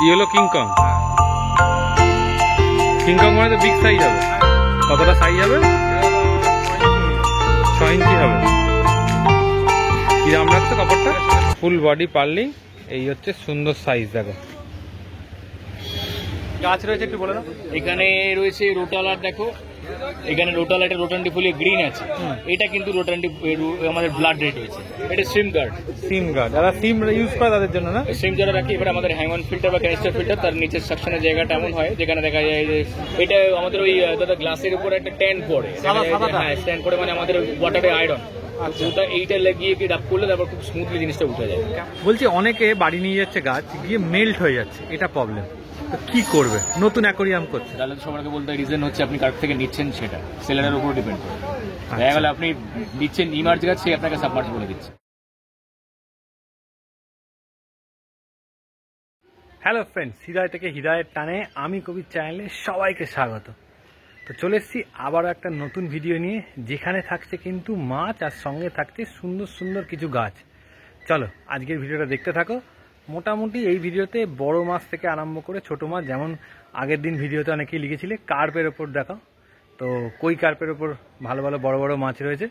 Yellow King Kong. King Kong মানে তো big size হবে। কতটা সাইজ হবে? 6 ইঞ্চি হবে। কি দাম রাখছো কাপড়টা? ফুল বডি পার্লিং, এই হচ্ছে সুন্দর সাইজ। দেখো গাছ রয়েছে, একটু বলে দাও। এখানে রয়েছে রোটালার, দেখো এখানে রোটালার, এটা রোটান্ডি ফুলে গ্রিন আছে, এটা কিন্তু রোটান্ডি আমাদের ব্লাড রেড হয়েছে। এটা সিম গার্ড। সিম গার্ড, যারা সিম ইউজ করে তাদের জন্য না? সিম যারা রাখি, এবার আমাদের হ্যাং অন ফিল্টার বা ক্যানিস্টার ফিল্টার, তার নিচের সেকশনের জায়গাটা এমন হয় যেখানে দেখা যায় যে এটা আমাদের ওই দাদা গ্লাসের উপর একটা ট্যান পড়ে। হ্যাঁ, ট্যান পড়ে মানে আমাদের ওয়াটারে আয়রন। ওটা এইটা লাগিয়ে কি ডাব করলে তারপর খুব স্মুথলি জিনিসটা উঠে যায়। বলছি অনেকে বাড়ি নিয়ে যাচ্ছে গাছ, গিয়ে মেল্ট হয়ে যাচ্ছে, এটা প্রবলেম। তো কি করবে? নতুন অ্যাকোরিয়াম করছে, তাহলে সবাইকে বলতে রিজন হচ্ছে আপনি কার থেকে নিচ্ছেন, সেটা সেলারের উপর ডিপেন্ড করে। দেখা গেলে আপনি নিচ্ছেন ইমার্জ গাছ, সে আপনাকে সাবমার্জ বলে দিচ্ছে। হ্যালো ফ্রেন্ডস, হৃদয় থেকে হৃদয়ের টানে আমি কবির চ্যানেলে সবাইকে স্বাগত। তো চলে এসেছি আবারও একটা নতুন ভিডিও নিয়ে, যেখানে থাকছে কিন্তু মাছ আর সঙ্গে থাকছে সুন্দর সুন্দর কিছু গাছ। চলো আজকের ভিডিওটা দেখতে থাকো। মোটামুটি এই ভিডিওতে বড় মাছ থেকে আরম্ভ করে ছোট মাছ, যেমন আগের দিন ভিডিওতে অনেকেই লিখেছিলে কার্পের ওপর দেখো, তো কই কার্পের ওপর ভালো ভালো বড় বড় মাছ রয়েছে।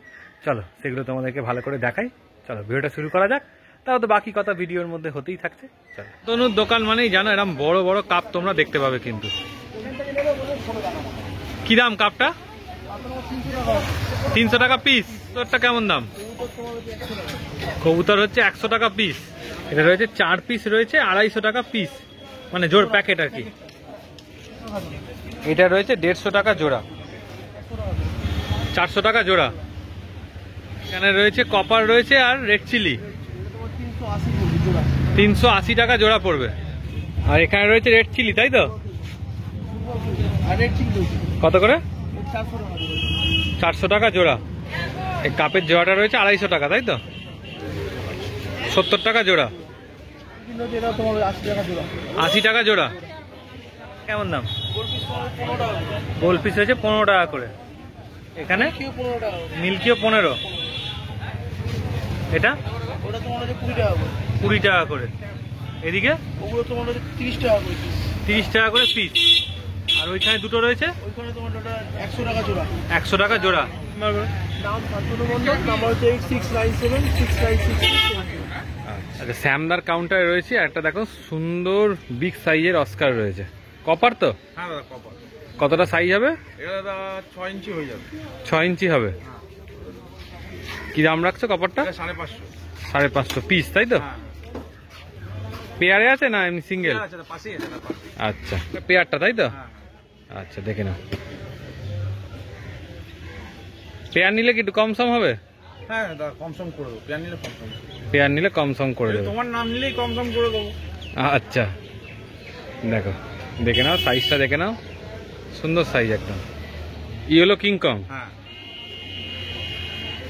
চলো সেগুলো তোমাদেরকে ভালো করে দেখাই। চলো ভিডিওটা শুরু করা যাক, তাও তো বাকি কথা ভিডিওর মধ্যে হতেই থাকছে। চলো, তনুর দোকান মানেই জানো এরকম বড় বড় কাপ তোমরা দেখতে পাবে। কিন্তু কি দাম কাপটা? 300 টাকা পিস। তোরটা কেমন দাম? কবুতর হচ্ছে 100 টাকা পিস। এটা রয়েছে 4 পিস রয়েছে 250 টাকা পিস, মানে জোড় প্যাকেট আর কি। এটা রয়েছে 150 টাকা জোড়া, 400 টাকা জোড়া। এখানে রয়েছে কপার রয়েছে আর রেড চিলি, 380 টাকা জোড়া পড়বে। আর এখানে রয়েছে রেড চিলি, তাই তো? কত করে? 400 টাকা জোড়া। এই কাপের জোড়াটা রয়েছে 250 টাকা, তাই তো? 70 টাকা জোড়া, 80 টাকা জোড়া। কেমন দাম? গোল পিস হয়েছে 15 টাকা করে। এখানে মিল্কিও 15। এটা 20 টাকা করে। এদিকে 30 টাকা করে পিস। আর ওইখানে দুটো রয়েছে 100 টাকা জোড়া। আচ্ছা, শ্যামদার কাউন্টারে রয়েছে একটা, দেখো সুন্দর বিগ সাইজের অস্কার রয়েছে। কপার তো? হ্যাঁ দাদা, কপার। কতটা সাইজ হবে? এটা দাদা 6 ইঞ্চি হয়ে যাবে। 6 ইঞ্চি হবে। কি দাম রাখছো কপারটা? 550। 550 পিস, তাই তো? পেয়ারে আছে না এমনি সিঙ্গেল? আচ্ছা, পেয়ারটা তাই তো? আচ্ছা, দেখে নাও। পেয়ার নিলে কি একটু কম সম হবে? হ্যাঁ দাদা, কম সম করে দেবো। পেয়ার নিলে কম সম, পেয়ার নিলে কম সম করে দেবো। তোমার নাম নিলেই কম সম করে দেবো। আচ্ছা, দেখো দেখে নাও, সাইজটা দেখে নাও, সুন্দর সাইজ একদম। Yellow King Kong. হ্যাঁ,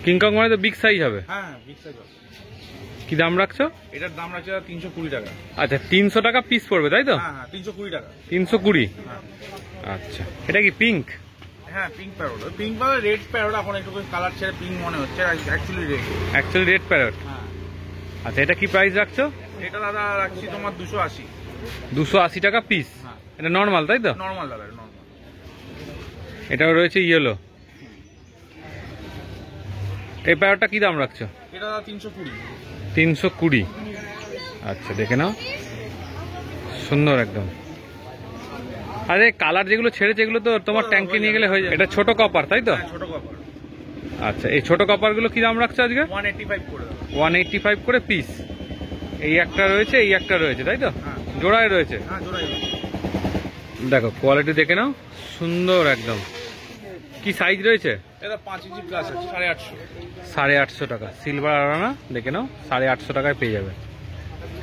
কিংকং মানে তো বিগ সাইজ হবে। হ্যাঁ বিগ সাইজ। কি দাম রাখছো? এটার দাম রাখছে 320 টাকা। আচ্ছা, 300 টাকা পিস পড়বে, তাই তো? হ্যাঁ হ্যাঁ, 320 টাকা। 320। হ্যাঁ। আচ্ছা, এটা কি পিঙ্ক? হ্যাঁ, পিঙ্ক প্যারোট। পিঙ্ক বা রেড প্যারোট, এখন একটু কালার ছেড়ে পিঙ্ক মনে হচ্ছে, actually red. Actually red parrot. হ্যাঁ। আচ্ছা, এটা কি প্রাইস রাখছো? এটা দাদা রাখছি তোমার 280। 280 টাকা পিস। হ্যাঁ। এটা নর্মাল, তাই তো? নর্মাল দাদা, নর্মাল। এটাও রয়েছে ইয়েলো। এই প্যারটটা কি দাম রাখছো? এটা দাদা 320। 320। আচ্ছা, দেখে নাও, সুন্দর একদম। আরে কালার যেগুলো ছেড়েছে এগুলো তো তোমার ট্যাঙ্কে নিয়ে গেলে হয়ে যায়। এটা ছোট কপার, তাই তো? ছোট কপার। আচ্ছা, এই ছোট কপারগুলো কি দাম রাখছো আজকে? 185 করে দেবো। 185 করে পিস। এই একটা রয়েছে, এই একটা রয়েছে, তাই তো? হ্যাঁ। জোড়ায় রয়েছে। হ্যাঁ, জোড়াই। দেখো কোয়ালিটি দেখে নাও, সুন্দর একদম। কি সাইজ রয়েছে? এটা 5 ইঞ্চি প্লাস আছে, 850। 850 টাকা। সিলভার আরানা দেখে নাও, 850 টাকায় পেয়ে যাবে।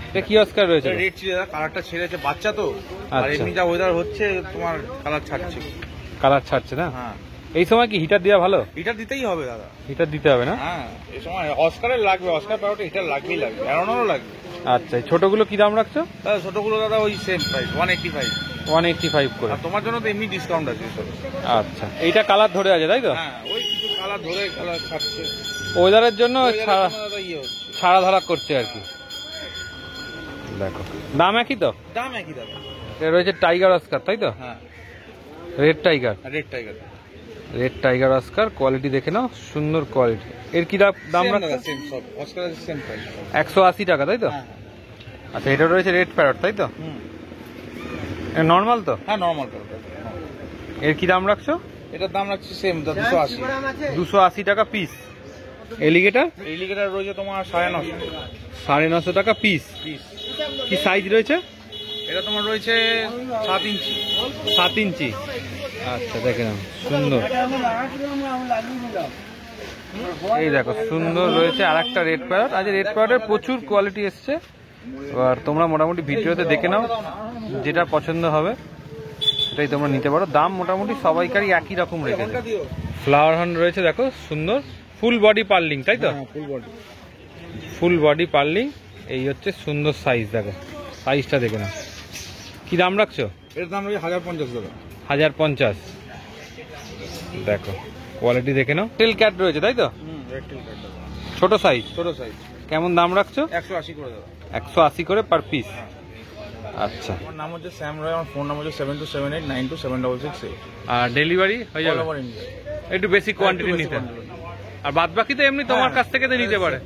এটা কি অস্কার রয়েছে? রেড চিলি দাদা, কালারটা ছেড়েছে, বাচ্চা তো। আর আচ্ছা। এমনি যা ওয়েদার হচ্ছে তোমার কালার ছাড়ছে। কালার ছাড়ছে না? হ্যাঁ। এই সময় কি হিটার দেওয়া ভালো? হিটার দিতেই হবে দাদা। হিটার দিতে হবে না? হ্যাঁ, এই সময় অস্কারের লাগবে, অস্কার প্যারোটে হিটার লাগবেই লাগবে, অ্যারোনেরও লাগবে। আচ্ছা, এই ছোটগুলো কি দাম রাখছো? দাদা ছোটগুলো দাদা ওই সেম প্রাইস, 185। 185 করে। আর তোমার জন্য তো এমনি ডিসকাউন্ট আছে সব। আচ্ছা, এইটা কালার ধরে আছে, তাই তো? হ্যাঁ, ওই কিছু কালার ধরে কালার ছাড়ছে। ওয়েদারের জন্য দাদা ইয়ে হচ্ছে। ছাড়া ধারা করছে আর কি। দেখো দাম একই তো? দাম একই দাদা। এটা রয়েছে টাইগার অস্কার, তাই তো? হ্যাঁ, red tiger. Red tiger. Red tiger Oscar, quality দেখে নাও, সুন্দর কোয়ালিটি। এর কি দাম রাখছো? সেম সব অস্কার সেম প্রাইস। 180 টাকা, তাই তো? হ্যাঁ। আচ্ছা, এটা রয়েছে রেড প্যারট, তাই তো? নর্মাল তো? হ্যাঁ, নরমাল প্যারট। এর কি দাম রাখছো? এটার দাম রাখছি সেম 280। 280 টাকা পিস। এলিগেটার? এলিগেটার রয়েছে তোমার 950 950 টাকা পিস। পিস। কি সাইজ রয়েছে? এটা তোমার রয়েছে 7 ইঞ্চি। 7 ইঞ্চি। আচ্ছা, দেখে নাও, সুন্দর। এই দেখো, সুন্দর রয়েছে আর একটা রেড প্যারট। আজ রেড প্যারটের প্রচুর কোয়ালিটি এসছে। আর তোমরা মোটামুটি ভিডিওতে দেখে নাও, যেটা পছন্দ হবে সেটাই তোমরা নিতে পারো। দাম মোটামুটি সবাইকারই একই রকম রেখেছে। ফ্লাওয়ার হর্ন রয়েছে, দেখো সুন্দর, ফুল বডি পার্লিং, তাই তো? Full body. Full body purlin. এই হচ্ছে সুন্দর সাইজ, দেখো সাইজটা দেখে নাও। কি দাম রাখছো? এর দাম রয়েছে 1050 টাকা। 1050। দেখো কোয়ালিটি দেখে নাও। টেল ক্যাট রয়েছে, তাই তো? Red tail cat. ছোট সাইজ। ছোট সাইজ। কেমন দাম রাখছো? 180 করে দাও। 180 করে পার পিস। আচ্ছা, আমার নাম হচ্ছে শ্যাম রয়, আমার ফোন নাম্বার হচ্ছে 7278927668। আর ডেলিভারি হয়ে যাবে? All over India. একটু বেশি কোয়ান্টিটি নিতে, আর বাদ বাকি তো এমনি তোমার কাছ থেকে তো নিতে পারে।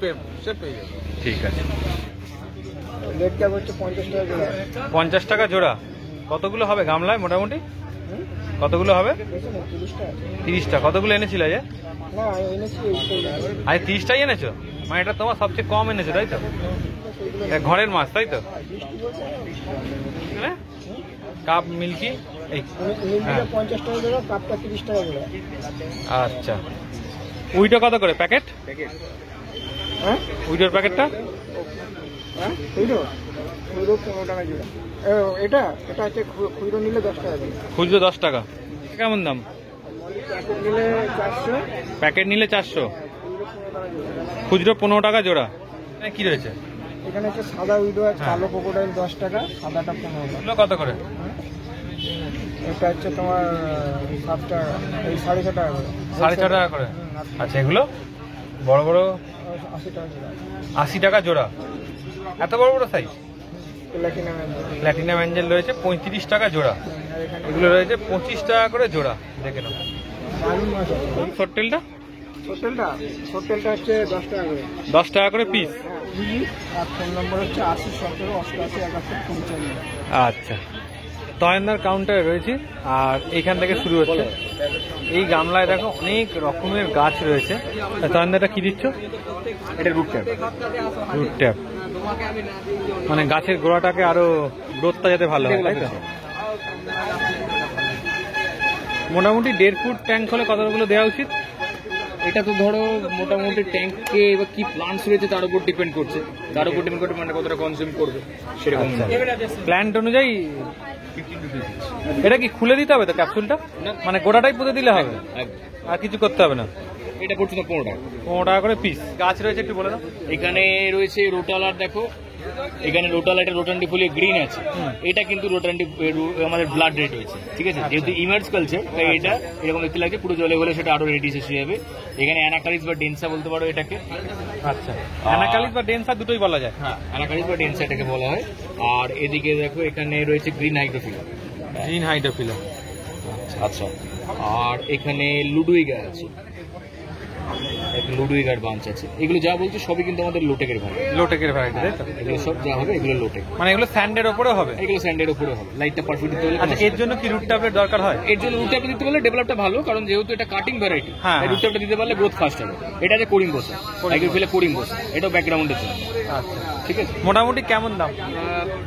সে পেয়ে যাবে। ঠিক আছে। রেড ক্যাপ হচ্ছে 50 টাকা জোড়া। 50 টাকা জোড়া। কতগুলো হবে গামলায় মোটামুটি? কতগুলো হবে? 30টা। কতগুলো এনেছিল আজ? না, এনেছি আজ 30টাই এনেছো? মানে এটা তোমার সবচেয়ে কম এনেছো, তাই তো? এটা ঘরের মাছ, তাই তো? কাপ মিল্কি এই 50 টাকা জোড়া, কাপটা 30 টাকা জোড়া। আচ্ছা, উইটো কত করে প্যাকেট? হ্যাঁ, উইটোর প্যাকেটটা? হ্যাঁ, খুচরো 15 টাকা জোড়া। এটা হচ্ছে খুচরো নিলে 10 টাকা জোড়া। খুচরো 10 টাকা। কেমন দাম? প্যাকেট নিলে 400। প্যাকেট নিলে 400, খুচরো 15 টাকা জোড়া। কি রয়েছে এখানে হচ্ছে সাদা উইডো আছে, কালো ক্রোকোডাইল 10 টাকা, সাদাটা 15 টাকা। এগুলো কত করে? এটা হচ্ছে তোমার 7 টাকা, এই 6.5 টাকা করে। 6.5 টাকা করে। আচ্ছা, এগুলো বড় বড় 80 টাকা জোড়া। 80 টাকা জোড়া। এত বড় বড় সাইজ? প্লাটিনাম প্ল্যাটিনাম অ্যাঞ্জেল রয়েছে 35 টাকা জোড়া। এগুলো রয়েছে 25 টাকা করে জোড়া। দেখে নাও। দারুণ মাছ আছে। সট্টেলটা? হোটেলটা হচ্ছে 10 টাকা করে। 10 টাকা করে পিস। আর ফোন নম্বর হচ্ছে 8017887155। আচ্ছা, তয়েন্দার কাউন্টারে রয়েছে আর এইখান থেকে শুরু হচ্ছে। এই গামলায় দেখো অনেক রকমের গাছ রয়েছে। তয়েন্দাটা কি দিচ্ছ? এটা রুট ট্যাপ। রুট ট্যাপ মানে গাছের গোড়াটাকে আরো গ্রোথটা যাতে ভালো হয়, তাই তো? মোটামুটি 1.5 ফুট ট্যাঙ্ক হলে কতগুলো দেওয়া উচিত? এটা তো ধরো মোটামুটি ট্যাঙ্কে এবার কি প্লান্টস রয়েছে তার উপর ডিপেন্ড করছে, মানে কতটা কনজিউম করবে সেরকম। প্ল্যান্ট অনুযায়ী। এটা কি খুলে দিতে হবে তো ক্যাপসুলটা? মানে গোটাটাই পুঁতে দিলে হবে, আর কিছু করতে হবে না? এটা পড়ছে না 15 টাকা। 15 টাকা করে পিস। গাছ রয়েছে একটু বলে দাও। এখানে রয়েছে রোটালার, দেখো এখানে রোটাল, এটা রোটান্ডি ফুলে গ্রিন আছে। এটা কিন্তু রোটান্ডি আমাদের ব্লাড রেড হয়েছে, ঠিক আছে? যেহেতু ইমার্জ কালচার, তাই এটা এরকম দেখতে লাগছে। পুরো জলে হলে সেটা আরো রেডি শেষ হয়ে যাবে। এখানে অ্যানাকারিস বা ডেন্সা বলতে পারো এটাকে। আচ্ছা, অ্যানাকালিস বা ডেন্সা দুটোই বলা যায়। হ্যাঁ, অ্যানাকারিস বা ডেন্সা এটাকে বলা হয়। আর এদিকে দেখো এখানে রয়েছে গ্রিন হাইড্রোফিলা। গ্রিন হাইড্রোফিলা। আচ্ছা, আর এখানে লুডুইগা আছে, লুডুইগার বাঞ্চ আছে। এগুলো যা বলছে সবই কিন্তু আমাদের লোটেকের ভ্যারাইটি। লোটেকের ভ্যারাইটি, তাই তো? এগুলো সব যা হবে এগুলো লোটেক। মানে এগুলো স্যান্ডের ওপরে হবে? এগুলো স্যান্ডের উপরে হবে, লাইটটা পারফেক্ট দিতে হলে। আচ্ছা, এর জন্য কি রুট ট্যাবলেট দরকার হয়? এর জন্য রুট ট্যাবলেট দিতে পারলে ডেভেলপটা ভালো, কারণ যেহেতু এটা কাটিং ভ্যারাইটি, রুট ট্যাবলেট দিতে পারলে গ্রোথ ফাস্ট হবে। এটা আছে করিম বসা, আগে ফেলে করিম বসা, এটাও ব্যাকগ্রাউন্ডের জন্য। আচ্ছা, ঠিক আছে। মোটামুটি কেমন দাম?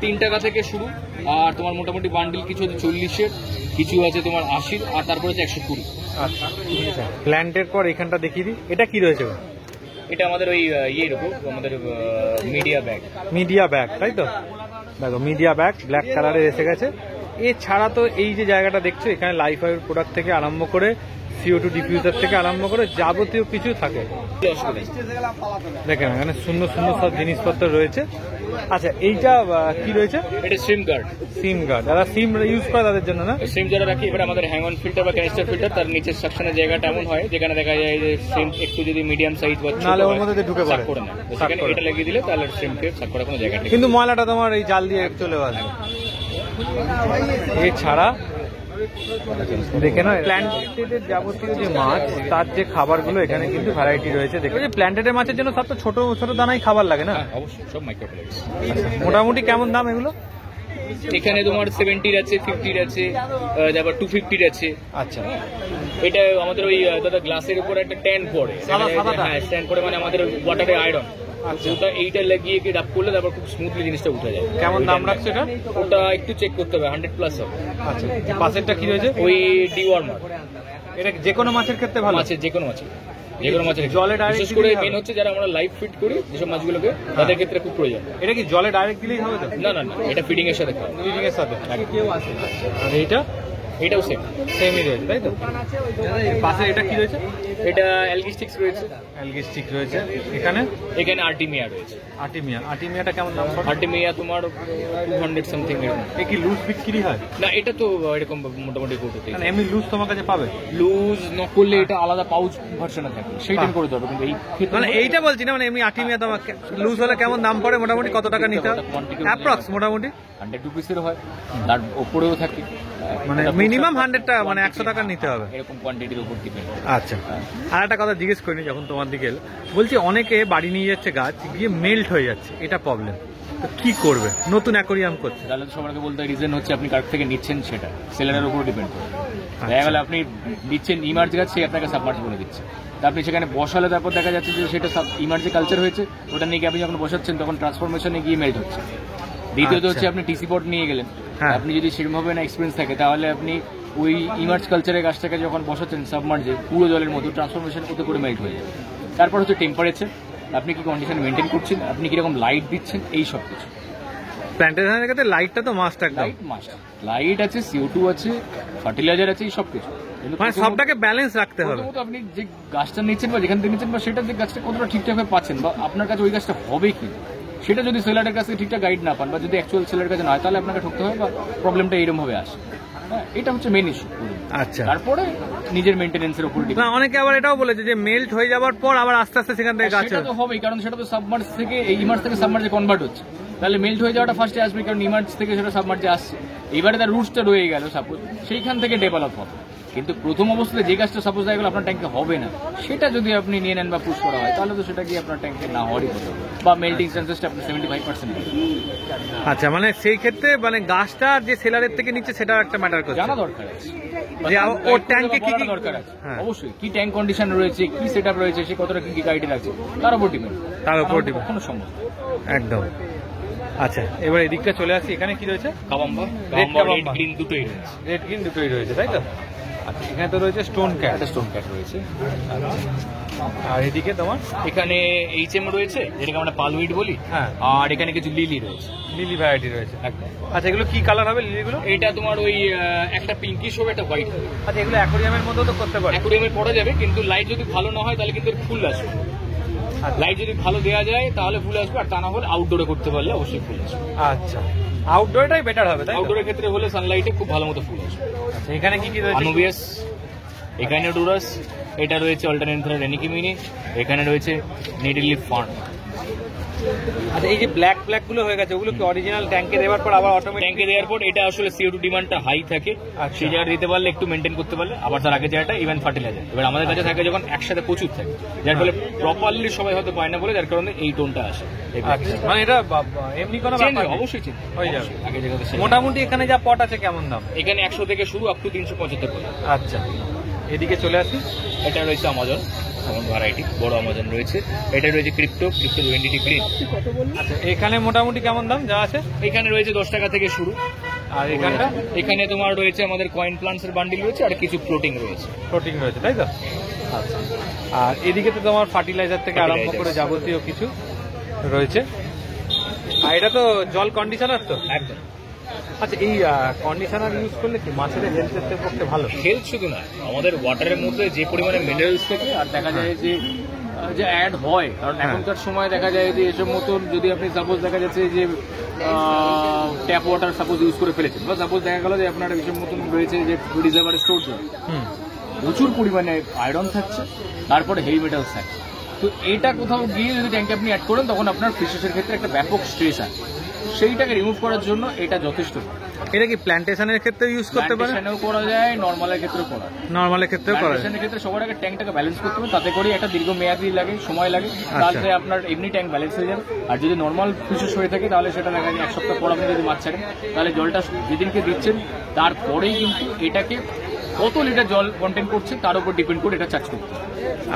3 টাকা থেকে শুরু। আর তোমার মোটামুটি বান্ডিল কিছু আছে 40-এর, কিছু আছে তোমার 80-র, আর তারপরে আছে 120। আচ্ছা, প্ল্যান্টের পর এখানটা দেখিয়ে দিই। এটা কি রয়েছে? এটা আমাদের ওই ইয়ের উপর, আমাদের মিডিয়া ব্যাগ। মিডিয়া ব্যাগ, তাই তো? দেখো মিডিয়া ব্যাগ ব্ল্যাক কালারের এসে গেছে। এছাড়া তো এই যে জায়গাটা দেখছো, এখানে লাইফ অয়েল প্রোডাক্ট থেকে আরম্ভ করে CO2 ডিফিউজার থেকে আরম্ভ করে যাবতীয় কিছু থাকে। দেখেন এখানে সুন্দর সুন্দর সব জিনিসপত্র রয়েছে। আচ্ছা এইটা কি রয়েছে? এটা সিম গার্ড। সিম গার্ড, যারা সিম ইউজ করে তাদের জন্য না? সিম যারা রাখি, এবার আমাদের হ্যাং অন ফিল্টার বা ক্যানিস্টার ফিল্টার, তার নিচের সেকশনের জায়গাটা এমন হয় যেখানে দেখা যায় যে সিম একটু যদি মিডিয়াম সাইজ বা নাহলে ওর মধ্যে ঢুকে পড়ে, করে না, সেখানে এটা লাগিয়ে দিলে তাহলে সিমকে সাক করার কোনো জায়গা নেই। কিন্তু ময়লাটা তোমার এই জাল দিয়ে চলে আসবে। এছাড়া দেখে না প্ল্যান্টেডের যাবতীয় যে মাছ, তার যে খাবারগুলো এখানে কিন্তু ভ্যারাইটি রয়েছে। দেখো যে প্ল্যান্টেডের মাছের জন্য সব তো ছোট ছোট দানাই খাবার লাগে না? অবশ্যই, সব মাইক্রোপ্লেক্স। মোটামুটি কেমন দাম এগুলো? এখানে তোমার 70 আছে, 50 আছে, তারপর 250 আছে। আচ্ছা, এটা আমাদের ওই দাদা গ্লাসের উপর একটা ট্যান পড়ে, হ্যাঁ স্ট্যান্ড পড়ে, মানে আমাদের ওয়াটারে আয়রন। ওটা এইটা লাগিয়ে কি ডাব করলে তারপর খুব স্মুথলি জিনিসটা উঠে যায়। কেমন দাম রাখছে এটা? ওটা একটু চেক করতে হবে, 100+ হবে। আচ্ছা, পাশেরটা কি রয়েছে? ওই ডিওয়ার্মার। এটা যে কোনো মাছের ক্ষেত্রে ভালো? মাছের যে কোনো মাছের, যে কোনো মাছের জলে ডাইরেক্ট বিশেষ করে মেন হচ্ছে যারা আমরা লাইভ ফিড করি যেসব মাছগুলোকে, তাদের ক্ষেত্রে খুব প্রয়োজন। এটা কি জলে ডাইরেক্ট দিলেই হবে তো? না না না, এটা ফিডিং এর সাথে খাওয়া। ফিডিং এর সাথে। আর এইটা? এটাও সেমই রয়েছে তাই তো? পাশে এটা কি রয়েছে? এটা অ্যালগি স্টিক্স রয়েছে। অ্যালগি স্টিক রয়েছে। এখানে আর্টিমিয়া রয়েছে। আর্টিমিয়াটা কেমন দাম পড়ে? আর্টিমিয়া তোমার 200 সামথিং এরকম। এ কি লুজ বিক্রি হয়? না, এটা তো এরকম মোটামুটি কৌটোতে। মানে এমনি লুজ তোমার কাছে পাবে? লুজ ন করলে এটা আলাদা পাউচ ভার্সনে থাকে, সেইটা করে দেবে। কিন্তু এই মানে এইটা বলছি না, মানে এমনি আর্টিমিয়া তোমাকে লুজ হলে কেমন দাম পড়ে? মোটামুটি কত টাকা নিতে হবে অ্যাপ্রক্স? মোটামুটি 100 রুপিসের হয়, তার উপরেও থাকে, মানে মিনিমাম 100 টাকা, মানে 100 টাকা নিতে হবে এরকম কোয়ান্টিটির উপর ডিপেন্ড। আচ্ছা, আর একটা কথা জিজ্ঞেস করিনি যখন তোমার দিকে এলো, বলছি অনেকে বাড়ি নিয়ে যাচ্ছে গাছ, গিয়ে মেল্ট হয়ে যাচ্ছে, এটা প্রবলেম, তো কি করবে? নতুন অ্যাকোরিয়াম করছে, তাহলে তো সবাইকে বলতে হয় রিজন হচ্ছে আপনি কার থেকে নিচ্ছেন, সেটা সেলারের উপর ডিপেন্ড করে। দেখা গেলে আপনি দিচ্ছেন ইমার্জ গাছ, সে আপনাকে সাবমার্জ করে দিচ্ছে, তা আপনি সেখানে বসালে তারপর দেখা যাচ্ছে যে সেটা ইমার্জে কালচার হয়েছে, ওটা নিয়ে আপনি যখন বসাচ্ছেন তখন ট্রান্সফরমেশনে গিয়ে মেল্ট হচ্ছে। দ্বিতীয়ত হচ্ছে আপনি টিসি পট নিয়ে গেলেন, আপনি যদি সেরকমভাবে না এক্সপিরিয়েন্স থাকে, তাহলে আপনি ওই ইমার্জ কালচারের গাছটাকে যখন বসাচ্ছেন সাবমার্জে পুরো জলের মতো, ট্রান্সফরমেশন করতে করে মেল্ট হয়ে যায়। তারপর হচ্ছে টেম্পারেচার, আপনি কি কন্ডিশন মেনটেন করছেন, আপনি কিরকম লাইট দিচ্ছেন, এই সব কিছু। প্ল্যান্টেশনের ক্ষেত্রে লাইটটা তো মাস্ট, একদম লাইট মাস্ট। লাইট আছে, CO2 আছে, ফার্টিলাইজার আছে, এই সব কিছু, মানে সবটাকে ব্যালেন্স রাখতে হবে। প্রথমত আপনি যে গাছটা নিচ্ছেন বা যেখান থেকে নিচ্ছেন, বা সেটা যে গাছটা কতটা ঠিকঠাকভাবে পাচ্ছেন, বা আপনার কাছে ওই গাছটা হবে কি, সেটা যদি সেলারের কাছে ঠিকঠাক গাইড না পান, বা যদি অ্যাকচুয়াল সেলারের কাছে না হয়, তাহলে আপনাকে ঠকতে হবে, বা প্রবলেমটা এরকম ভাবে আসে। হ্যাঁ, এটা হচ্ছে মেন ইস্যু। আচ্ছা, তারপরে নিজের মেইনটেনেন্সের উপর না অনেকে আবার এটাও বলেছে যে মেল্ট হয়ে যাওয়ার পর আবার আস্তে আস্তে সেখান থেকে গাছ, সেটা তো হবেই, কারণ সেটা তো সাবমার্জ থেকে এই ইমার্জ থেকে সাবমার্জে কনভার্ট হচ্ছে, তাহলে মেল্ট হয়ে যাওয়াটা ফার্স্টে আসবে, কারণ ইমার্জ থেকে সেটা সাবমার্জে আসছে, এবারে তার রুটসটা রয়ে গেল সাপোজ, সেইখান থেকে ডেভেলপ হবে। কিন্তু প্রথম অবস্থায় যে গাছটা সাপোজ দেখা গেল আপনার ট্যাঙ্কে হবে না, সেটা যদি আপনি নিয়ে নেন বা পুশ করা হয়, তাহলে তো সেটা গিয়ে আপনার ট্যাঙ্কে না হওয়ারই কথা, বা মেল্টিং চান্সেসটা আপনার 75%। আচ্ছা, মানে সেই ক্ষেত্রে মানে গাছটা যে সেলারের থেকে নিচ্ছে সেটা একটা ম্যাটার করছে, জানা দরকার আছে যে ওর ট্যাঙ্কে কি কি দরকার আছে, হ্যাঁ অবশ্যই কি ট্যাঙ্ক কন্ডিশন রয়েছে, কি সেটআপ রয়েছে, সে কতটা কি গাইডে আছে, তার উপর ডিপেন্ড, তার উপর ডিপেন্ড, কোনো সম্ভব একদম। আচ্ছা, এবার এদিকটা চলে আসি, এখানে কি রয়েছে? কাবাম্বা, রেড রেড গ্রিন দুটোই রয়েছে। রেড গ্রিন দুটোই রয়েছে তাই তো? আচ্ছা, এখানে তো রয়েছে স্টোন ক্যাট, একটা স্টোন ক্যাট রয়েছে, আর এদিকে তোমার এখানে HM রয়েছে, যেটাকে আমরা পালউইড বলি, হ্যাঁ, আর এখানে কিছু লিলি রয়েছে, লিলি ভ্যারাইটি রয়েছে। একদম। আচ্ছা, এগুলো কি কালার হবে লিলিগুলো? এটা তোমার ওই একটা পিঙ্কিশ হবে, একটা হোয়াইট হবে। আচ্ছা, এগুলো অ্যাকোরিয়ামের মধ্যেও তো করতে পারে? অ্যাকুরিয়ামে পড়া যাবে, কিন্তু লাইট যদি ভালো না হয় তাহলে কিন্তু ফুল আসবে। লাইট যদি ভালো দেওয়া যায় তাহলে ফুল আসবে, আর তা না হলে আউটডোরে করতে পারলে অবশ্যই ফুল আসবে। আচ্ছা, আউটডোরটাই বেটার হবে তাই তো? আউটডোরের ক্ষেত্রে হলে সানলাইটে খুব ভালো মতো ফুল আসবে। আচ্ছা, এখানে কি কি রয়েছে? আনুবিয়াস, এখানে ডুরাস, এটা রয়েছে অল্টারনেন্থরা রেনিকিমিনি, এখানে রয়েছে নিডলিফ ফার্ন। আচ্ছা, এই যে ব্ল্যাক ব্ল্যাক গুলো হয়ে গেছে, ওগুলো কি অরিজিনাল ট্যাঙ্কে দেওয়ার পর আবার অটোমেটিক? ট্যাঙ্কে দেওয়ার পর এটা আসলে CO2 ডিমান্ডটা হাই থাকে, আচ্ছা। সেই জায়গা দিতে পারলে একটু মেনটেন করতে পারলে, আবার তার আগে জায়গাটা ইভেন ফার্টিলাইজার। এবার আমাদের কাছে থাকে যখন একসাথে প্রচুর থাকে, যার ফলে প্রপারলি সবাই হয়তো পায় না বলে, যার কারণে এই টোনটা আসে। আচ্ছা, মানে এটা এমনি কোনো চেঞ্জ ব্যাপার নেই? অবশ্যই চেঞ্জ হয়ে যাবে। আগে জায়গাতে মোটামুটি এখানে যা পট আছে কেমন দাম? এখানে 100 থেকে শুরু আপ টু 375 পর্যন্ত। আচ্ছা, এদিকে চলে আসি, এটা রয়েছে আমাজন ভ্যারাইটি, বড় আমাজন রয়েছে, এটা রয়েছে ক্রিপ্টো UNDT গ্রিন। আচ্ছা, এখানে মোটামুটি কেমন দাম যা আছে? এখানে রয়েছে 10 টাকা থেকে শুরু, আর এখানটা? এখানে তোমার রয়েছে আমাদের কয়েন প্লান্টসের বান্ডিল রয়েছে, আর কিছু ফ্লোটিং রয়েছে। ফ্লোটিং রয়েছে তাই তো? আচ্ছা, আর এদিকে তো তোমার ফার্টিলাইজার থেকে আরম্ভ করে যাবতীয় কিছু রয়েছে, আর এটা তো জল কন্ডিশনার তো? একদম। আচ্ছা, এই কন্ডিশনার ইউজ করলে কি মাছের হেলথের পক্ষে ভালো? হেলথ শুধু না, আমাদের ওয়াটারের মধ্যে যে পরিমাণে মিনারেলস থাকে, আর দেখা যায় যে যে অ্যাড হয়, কারণ এখনকার সময় দেখা যায় যে এসব মতন যদি আপনি সাপোজ দেখা যাচ্ছে যে ট্যাপ ওয়াটার সাপোজ ইউজ করে ফেলেছেন, বা সাপোজ দেখা গেল যে আপনার এসব মতন রয়েছে যে রিজার্ভারে স্টোর জল, প্রচুর পরিমাণে আয়রন থাকছে, তারপরে হেভি মেটালস থাকছে। তো এটা কোথাও গিয়ে যদি ট্যাঙ্কে আপনি অ্যাড করেন তখন আপনার ফিশের ক্ষেত্রে একটা ব্যাপক স্ট্রেস আছে, সেইটাকে রিমুভ করার জন্য এটা যথেষ্ট। এটা কি প্ল্যান্টেশনের ক্ষেত্রে ইউজ করতে পারে? প্ল্যান্টেশনেও করা যায়, নর্মালের ক্ষেত্রেও করা যায়। নরমালের ক্ষেত্রেও করা যায়। প্ল্যান্টেশনের ক্ষেত্রে সবার আগে ট্যাঙ্কটাকে ব্যালেন্স করতে হবে, তাতে করে একটা দীর্ঘমেয়াদী লাগে, সময় লাগে, তাহলে আপনার এমনি ট্যাঙ্ক ব্যালেন্স হয়ে যাবে। আর যদি নর্মাল ফিশেস হয়ে থাকে তাহলে সেটা দেখা যায় 1 সপ্তাহ পর আপনি যদি মাছ ছাড়েন তাহলে জলটা যেদিনকে দিচ্ছেন তারপরেই কিন্তু এটাকে কত লিটার জল কন্টেন্ট করছে তার উপর ডিপেন্ড করে এটা চার্জ করতে হবে।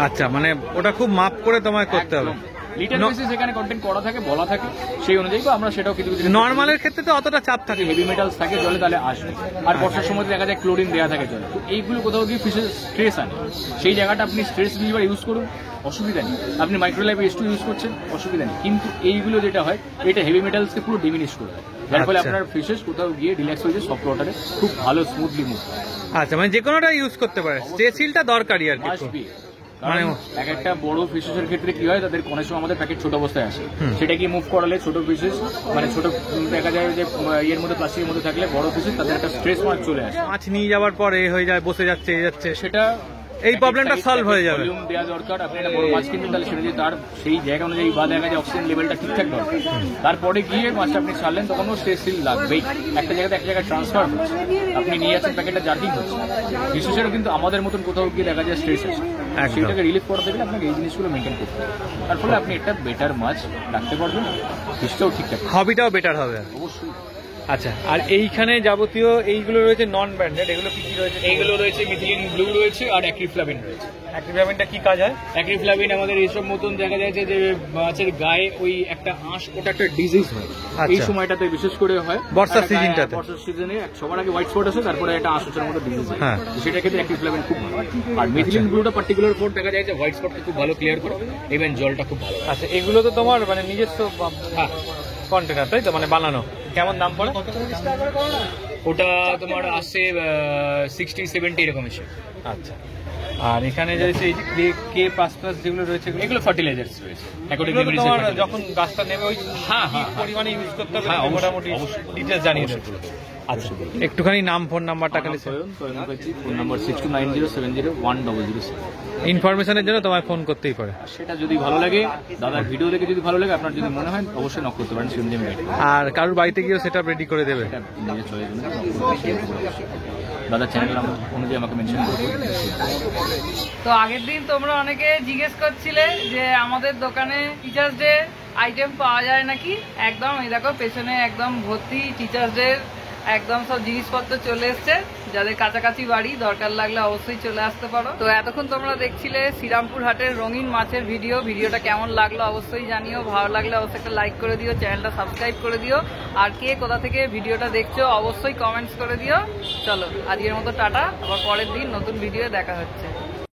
আচ্ছা, মানে ওটা খুব মাপ করে তোমায় করতে হবে। লিটার বেসিস এখানে কন্টেন্ট করা থাকে, বলা থাকে, সেই অনুযায়ী আমরা সেটাও কিছু কিছু নর্মালের ক্ষেত্রে তো অতটা চাপ থাকে, হেভি মেটালস থাকে জলে তাহলে আসবে। আর বর্ষার সময় দেখা যায় ক্লোরিন দেওয়া থাকে জলে, তো এইগুলো কোথাও গিয়ে ফিশের স্ট্রেস আনে, সেই জায়গাটা আপনি স্ট্রেস রিলিভার ইউজ করুন, অসুবিধা নেই। আপনি মাইক্রোলাইফ S2 ইউজ করছেন, অসুবিধা নেই। কিন্তু এইগুলো যেটা হয় এটা হেভি মেটালসকে পুরো ডিমিনিশ করে দেয়, যার ফলে আপনার ফিশেস কোথাও গিয়ে রিল্যাক্স হয়ে যায়, সফট ওয়াটারে খুব ভালো স্মুথলি মুভ। আচ্ছা, মানে যে কোনোটা ইউজ করতে পারে, স্ট্রেসিলটা দরকারি আর কি। মানে এক একটা বড় ফিশের ক্ষেত্রে কি হয়, তাদের অনেক সময় আমাদের প্যাকেট ছোট অবস্থায় আসে, সেটা কি মুভ করালে ছোট ফিশেস মানে ছোট দেখা যায় যে ইয়ের মধ্যে প্লাস্টিকের মধ্যে থাকলে বড় ফিশেস তাদের একটা স্ট্রেস মার্ক চলে আসে, মাছ নিয়ে যাওয়ার পরে হয়ে যায়, বসে যাচ্ছে এই যাচ্ছে, সেটা এই প্রবলেমটা সলভ হয়ে যাবে। ভলিউম দেওয়া দরকার। আপনি একটা বড় মাছ কিনবেন তাহলে সেটা দিয়ে তার সেই জায়গা অনুযায়ী বা দেখা যায় অক্সিজেন লেভেলটা ঠিকঠাক দরকার, তারপরে গিয়ে মাছটা আপনি ছাড়লেন তখনও স্ট্রেসিল লাগবেই। একটা জায়গাতে এক জায়গায় ট্রান্সফার হচ্ছে, আপনি নিয়ে যাচ্ছেন প্যাকেটটা জার্কিং হচ্ছে, বিশেষেরও কিন্তু আমাদের মতন কোথাও গিয়ে দেখা যায় স্ট্রেস আছে, সেইটাকে রিলিফ করতে গেলে আপনাকে এই জিনিসগুলো মেনটেন করতে হবে, তার ফলে আপনি একটা বেটার মাছ রাখতে পারবেন, ফিশটাও ঠিকঠাক, হবিটাও বেটার হবে অবশ্যই। আচ্ছা, আর এইখানে যাবতীয় এইগুলো রয়েছে নন ব্র্যান্ডেড, এগুলো কি কি রয়েছে? এইগুলো রয়েছে মিথিলিন ব্লু রয়েছে আর অ্যাক্রিফ্লাভিন রয়েছে। অ্যাক্রিফ্লাভিনটা কি কাজ হয়? অ্যাক্রিফ্লাভিন আমাদের এইসব মতন দেখা যাচ্ছে যে মাছের গায়ে ওই একটা আঁশ, ওটা একটা ডিজিজ হয় এই সময়টাতে, বিশেষ করে হয় বর্ষার সিজনটাতে। বর্ষার সিজনে সবার আগে হোয়াইট স্পট আসে, তারপরে একটা আঁশের মতো ডিজিজ হয়, সেটা ক্ষেত্রে অ্যাক্রিফ্লাভিন খুব ভালো। আর মিথিলিন ব্লুটা পার্টিকুলার ফোর দেখা যায় যে হোয়াইট স্পটকে খুব ভালো ক্লিয়ার করে, ইভেন জলটা খুব ভালো। আচ্ছা, এগুলো তো তোমার মানে নিজস্ব কন্টেনার, তাই তো? মানে বানানো। কেমন দাম পড়ে? ওটা তোমার আসছে 60-70 এরকম এসে। আচ্ছা, আর এখানে রয়েছে এই যে K++ যেগুলো রয়েছে, এগুলো ফার্টিলাইজার্স রয়েছে। যখন গাছটা নেবে ওই পরিমাণে ইউজ করতে হবে, মোটামুটি ডিটেলস জানিয়ে দেবে। আচ্ছা, একটুখানি নাম, ফোন নাম্বারটা খালি। Phone number 6290701006। ইনফরমেশনের জন্য তোমায় ফোন করতেই পারে। সেটা যদি ভালো লাগে, দাদার ভিডিও দেখে যদি ভালো লাগে, আপনার যদি মনে হয় অবশ্যই নক করতে পারেন। আর কারোর বাড়িতে গিয়েও সেটা রেডি করে দেবে, দাদার চ্যানেল নাম অনুযায়ী আমাকে মেনশন করবে। তো আগের দিন তোমরা অনেকে জিজ্ঞেস করছিলে যে আমাদের দোকানে টিচার্স ডে আইটেম পাওয়া যায় নাকি। একদম এই দেখো পেছনে একদম ভর্তি টিচার্স ডে একদম সব জিনিসপত্র চলে এসছে, যাদের কাছাকাছি বাড়ি দরকার লাগলে অবশ্যই চলে আসতে পারো। তো এতক্ষণ তোমরা দেখছিলে শ্রীরামপুর হাটের রঙিন মাছের ভিডিওটা কেমন লাগলো অবশ্যই জানিও, ভালো লাগলে অবশ্যই একটা লাইক করে দিও, চ্যানেলটা সাবস্ক্রাইব করে দিও, আর কে কোথা থেকে ভিডিওটা দেখছো অবশ্যই কমেন্টস করে দিও। চলো আজকের মতো টাটা, আবার পরের দিন নতুন ভিডিও দেখা হচ্ছে।